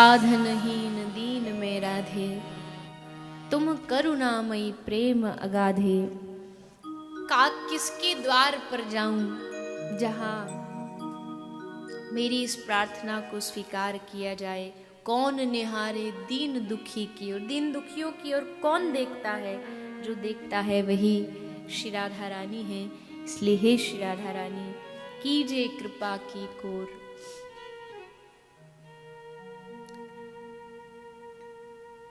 साधनहीन दीन में राधे, तुम करुणामयी प्रेम अगाधे। का किसके द्वार पर जाऊं जहां मेरी इस प्रार्थना को स्वीकार किया जाए। कौन निहारे दीन दुखी की ओर, दीन दुखियों की ओर कौन देखता है? जो देखता है वही श्री राधा रानी है। इसलिए हे श्री राधा रानी, कीजिए कृपा की कोर।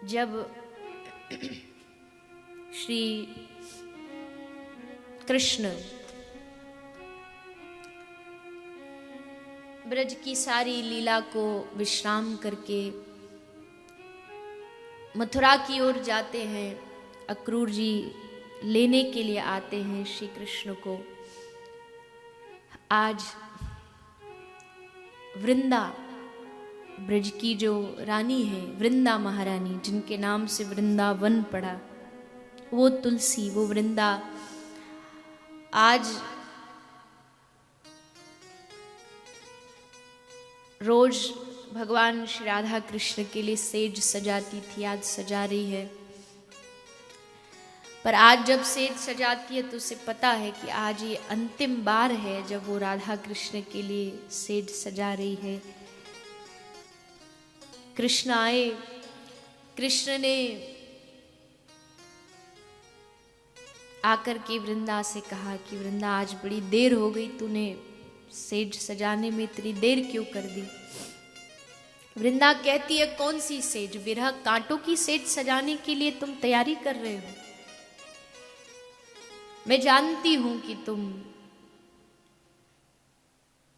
जब श्री कृष्ण ब्रज की सारी लीला को विश्राम करके मथुरा की ओर जाते हैं, अक्रूर जी लेने के लिए आते हैं श्री कृष्ण को। आज वृंदा ब्रज की जो रानी है, वृंदा महारानी, जिनके नाम से वृंदावन पड़ा, वो तुलसी, वो वृंदा आज रोज भगवान श्री राधा कृष्ण के लिए सेज सजाती थी, आज सजा रही है। पर आज जब सेज सजाती है तो उसे पता है कि आज ये अंतिम बार है जब वो राधा कृष्ण के लिए सेज सजा रही है। कृष्ण आए, कृष्ण ने आकर के वृंदा से कहा कि वृंदा, आज बड़ी देर हो गई, तूने सेज सजाने में इतनी देर क्यों कर दी? वृंदा कहती है, कौन सी सेज? विरह कांटों की सेज सजाने के लिए तुम तैयारी कर रहे हो। मैं जानती हूं कि तुम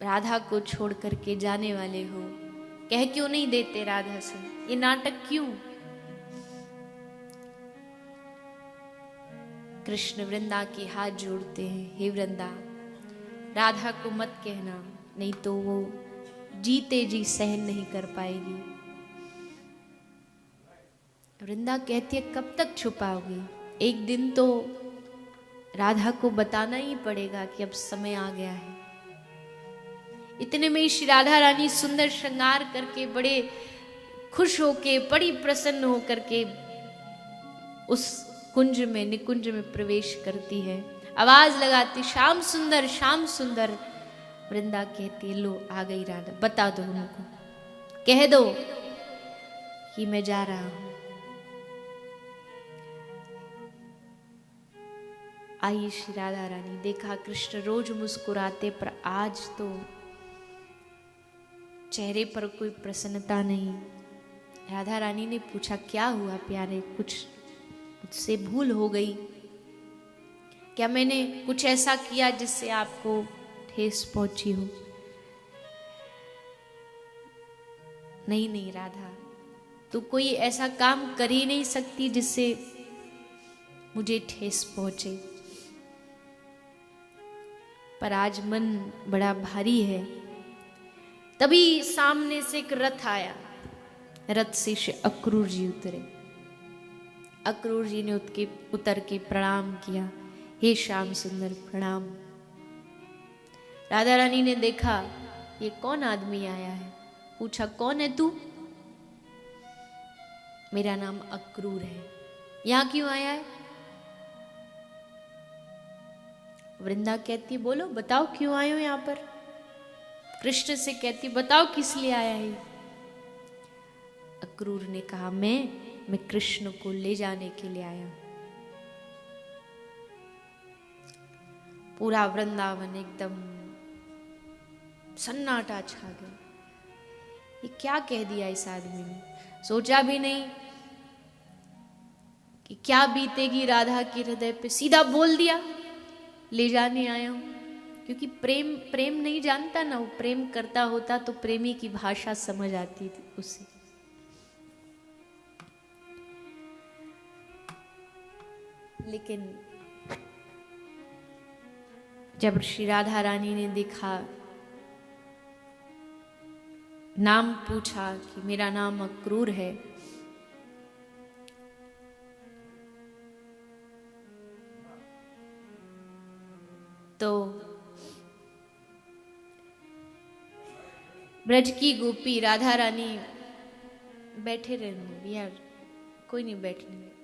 राधा को छोड़ करके जाने वाले हो। कह क्यों नहीं देते राधा से? ये नाटक क्यों? कृष्ण वृंदा के हाथ जोड़ते हैं, हे वृंदा, राधा को मत कहना, नहीं तो वो जीते जी सहन नहीं कर पाएगी। वृंदा कहती है, कब तक छुपाओगी? एक दिन तो राधा को बताना ही पड़ेगा कि अब समय आ गया है। इतने में श्री राधा रानी सुंदर श्रृंगार करके, बड़े खुश होके, बड़ी प्रसन्न होकर के उस कुंज में, निकुंज में प्रवेश करती है। आवाज लगाती, श्याम सुंदर, श्याम सुंदर। वृंदा कहती है, लो आ गई राधा, बता दो उनको, कह दो कि मैं जा रहा हूं। आई श्री राधा रानी, देखा कृष्ण रोज मुस्कुराते, पर आज तो चेहरे पर कोई प्रसन्नता नहीं। राधा रानी ने पूछा, क्या हुआ प्यारे? कुछ मुझसे भूल हो गई क्या? मैंने कुछ ऐसा किया जिससे आपको ठेस पहुंची हो? नहीं नहीं राधा, तू कोई ऐसा काम कर ही नहीं सकती जिससे मुझे ठेस पहुंचे। पर आज मन बड़ा भारी है। तभी सामने से एक रथ आया, रथ से श्री अक्रूर जी उतरे। अक्रूर जी ने उतर के प्रणाम किया, हे श्याम सुंदर प्रणाम। राधा रानी ने देखा ये कौन आदमी आया है, पूछा, कौन है तू? मेरा नाम अक्रूर है। यहां क्यों आया है? वृंदा कहती, बोलो बताओ क्यों आए हो यहां पर? कृष्ण से कहती, बताओ किस लिए आया है? अक्रूर ने कहा, मैं कृष्ण को ले जाने के लिए आया हूं। पूरा वृंदावन एकदम सन्नाटा छा गया। ये क्या कह दिया इस आदमी ने? सोचा भी नहीं कि क्या बीतेगी राधा के हृदय पे, सीधा बोल दिया ले जाने आया हूं। क्योंकि प्रेम नहीं जानता ना, वो प्रेम करता होता तो प्रेमी की भाषा समझ आती थी उसे। लेकिन जब श्री राधा रानी ने देखा, नाम पूछा कि मेरा नाम अक्रूर है, तो ब्रज की गोपी राधा रानी बैठे रहने यार, कोई नहीं बैठने दे।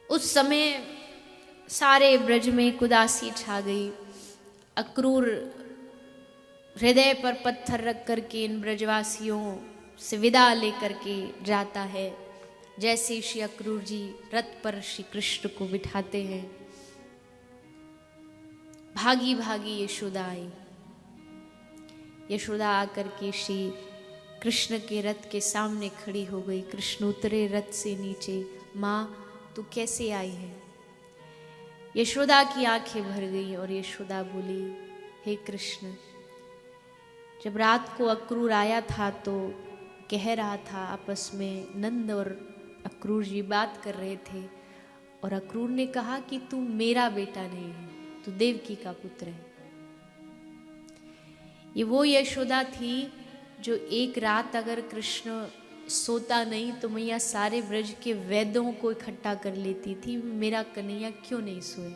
उस समय सारे ब्रज में उदासी छा गई। अक्रूर हृदय पर पत्थर रख करके इन ब्रजवासियों से विदा लेकर के जाता है। जैसे श्री अक्रूर जी रथ पर श्री कृष्ण को बिठाते हैं, भागी भागी यशोदा आई। यशोदा आकर के श्री कृष्ण के रथ के सामने खड़ी हो गई। कृष्ण उतरे रथ से नीचे। माँ तू कैसे आई है? यशोदा की आंखें भर गई और यशोदा बोली, हे कृष्ण, जब रात को अक्रूर आया था तो कह रहा था, आपस में नंद और अक्रूर जी बात कर रहे थे, और अक्रूर ने कहा कि तू मेरा बेटा नहीं है, तू देवकी का पुत्र है। ये वो यशोदा थी जो एक रात अगर कृष्ण सोता नहीं तो मैया सारे ब्रज के वैद्यों को इकट्ठा कर लेती थी, मेरा कन्हैया क्यों नहीं सोए।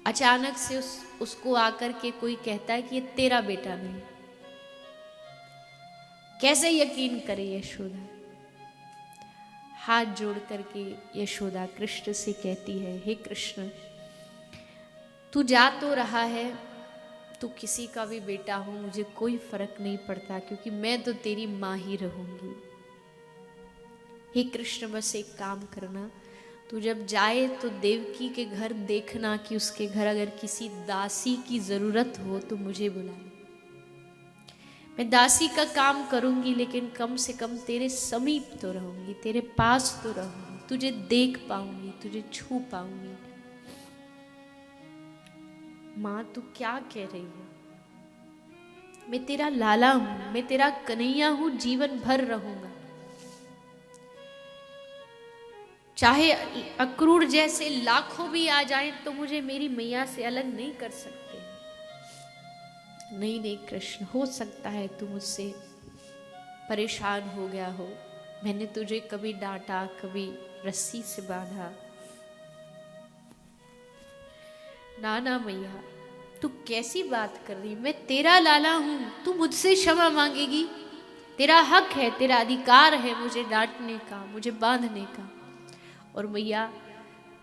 अचानक से उसको आकर के कोई कहता है कि ये तेरा बेटा नहीं, कैसे यकीन करे यशोदा। हाथ जोड़ करके यशोदा कृष्ण से कहती है, हे कृष्ण, तू जा तो रहा है, तू किसी का भी बेटा हो, मुझे कोई फर्क नहीं पड़ता, क्योंकि मैं तो तेरी माँ ही रहूंगी। हे कृष्ण, बस एक काम करना, तू जब जाए तो देवकी के घर देखना कि उसके घर अगर किसी दासी की जरूरत हो तो मुझे बुला। मैं दासी का काम करूंगी, लेकिन कम से कम तेरे समीप तो रहूंगी, तेरे पास तो रहूंगी, तुझे देख पाऊंगी, तुझे छू पाऊंगी। माँ तू क्या कह रही है? मैं तेरा लाला हूं, मैं तेरा कन्हैया हूं, जीवन भर रहूंगा। चाहे अक्रूर जैसे लाखों भी आ जाएं तो मुझे मेरी मैया से अलग नहीं कर सकते। नहीं नहीं कृष्ण, हो सकता है तू मुझसे परेशान हो गया हो, मैंने तुझे कभी डांटा, कभी रस्सी से बांधा। ना ना मैया, तू कैसी बात कर रही? मैं तेरा लाला हूं, तू मुझसे क्षमा मांगेगी? तेरा हक है, तेरा अधिकार है मुझे डांटने का, मुझे बांधने का। और मैया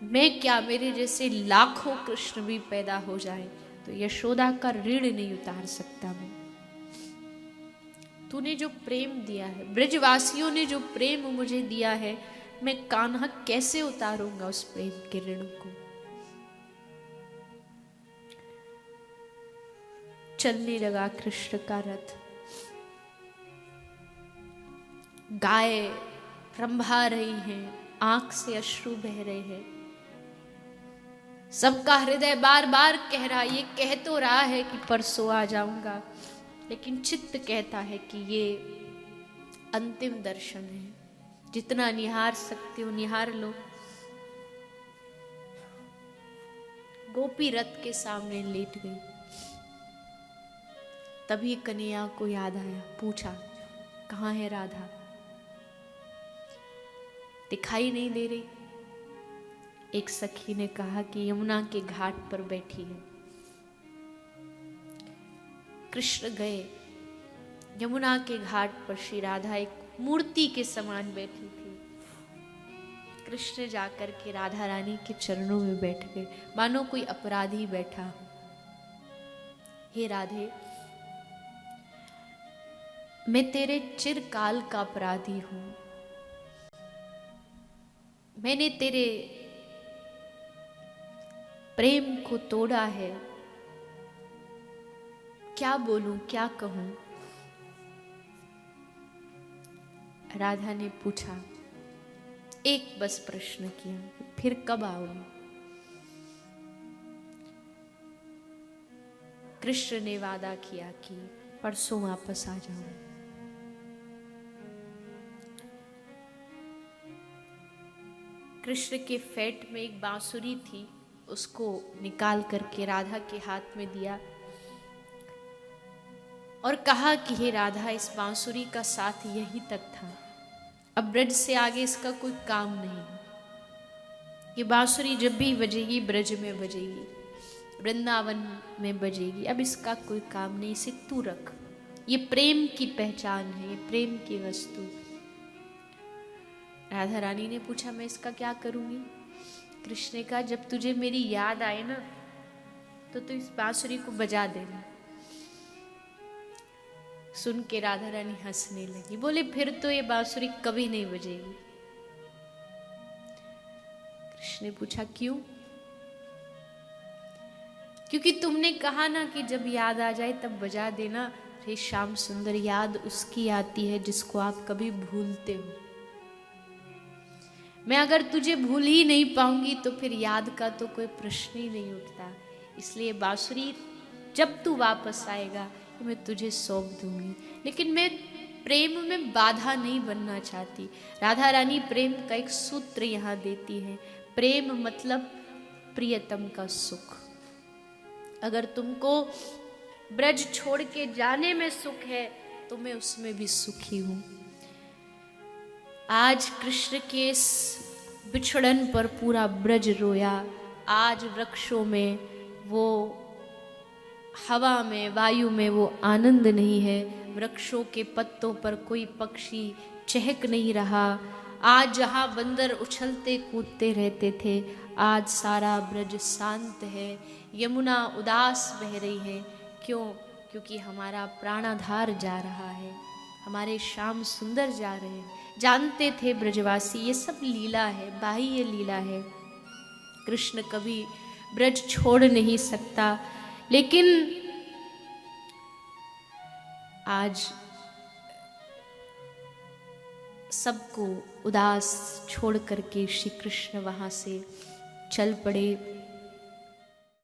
मैं क्या, मेरे जैसे लाखों कृष्ण भी पैदा हो जाए तो यशोदा का ऋण नहीं उतार सकता मैं। तूने जो प्रेम दिया है, ब्रजवासियों ने जो प्रेम मुझे दिया है, मैं कान्हा कैसे उतारूंगा उस प्रेम के ऋण को। चलने लगा कृष्ण का रथ। गाय रंभा रही हैं, आंख से अश्रु बह रहे हैं। सबका हृदय बार बार कह रहा, ये कह तो रहा है कि परसों आ जाऊंगा, लेकिन चित्त कहता है कि ये अंतिम दर्शन है, जितना निहार सकते हो निहार लो। गोपी रथ के सामने लेट गई। तभी कन्हैया को याद आया, पूछा कहाँ है राधा? दिखाई नहीं दे रही। एक सखी ने कहा कि यमुना के घाट पर बैठी है। कृष्ण गए, यमुना के घाट पर श्री राधा एक मूर्ति के समान बैठी थी। कृष्ण जाकर के राधा रानी के चरणों में बैठ गए, मानो कोई अपराधी बैठा हो। हे राधे, मैं तेरे चिरकाल का अपराधी हूं, मैंने तेरे प्रेम को तोड़ा है, क्या बोलूं, क्या कहूं? राधा ने पूछा, एक बस प्रश्न किया, फिर कब आओगे? कृष्ण ने वादा किया कि परसों वापस आ जाऊं। कृष्ण के फेट में एक बांसुरी थी, उसको निकाल करके राधा के हाथ में दिया और कहा कि हे राधा, इस बांसुरी का साथ यहीं तक था, अब ब्रज से आगे इसका कोई काम नहीं है। ये बांसुरी जब भी बजेगी ब्रज में बजेगी, वृंदावन में बजेगी, अब इसका कोई काम नहीं, इसे तू रख, ये प्रेम की पहचान है, ये प्रेम की वस्तु। राधा रानी ने पूछा मैं इसका क्या करूंगी? कृष्ण ने कहा जब तुझे मेरी याद आए ना तो तू इस बांसुरी को बजा देना। सुन के राधा रानी हंसने लगी, बोले फिर तो ये बांसुरी कभी नहीं बजेगी। कृष्ण ने पूछा क्यों? क्योंकि तुमने कहा ना कि जब याद आ जाए तब बजा देना। हे श्याम सुंदर, याद उसकी आती है जिसको आप कभी भूलते हो। मैं अगर तुझे भूल ही नहीं पाऊंगी तो फिर याद का तो कोई प्रश्न ही नहीं उठता। इसलिए बांसुरी जब तू वापस आएगा तो मैं तुझे सौंप दूंगी, लेकिन मैं प्रेम में बाधा नहीं बनना चाहती। राधा रानी प्रेम का एक सूत्र यहाँ देती है, प्रेम मतलब प्रियतम का सुख। अगर तुमको ब्रज छोड़ के जाने में सुख है तो मैं उसमें भी सुखी हूं। आज कृष्ण के इस बिछड़न पर पूरा ब्रज रोया। आज वृक्षों में वो, हवा में, वायु में वो आनंद नहीं है। वृक्षों के पत्तों पर कोई पक्षी चहक नहीं रहा। आज जहाँ बंदर उछलते कूदते रहते थे, आज सारा ब्रज शांत है। यमुना उदास बह रही है। क्यों? क्योंकि हमारा प्राणाधार जा रहा है, हमारे श्याम सुंदर जा रहे हैं। जानते थे ब्रजवासी ये सब लीला है, बाह्य लीला है, कृष्ण कभी ब्रज छोड़ नहीं सकता। लेकिन आज सबको उदास छोड़ करके श्री कृष्ण वहाँ से चल पड़े।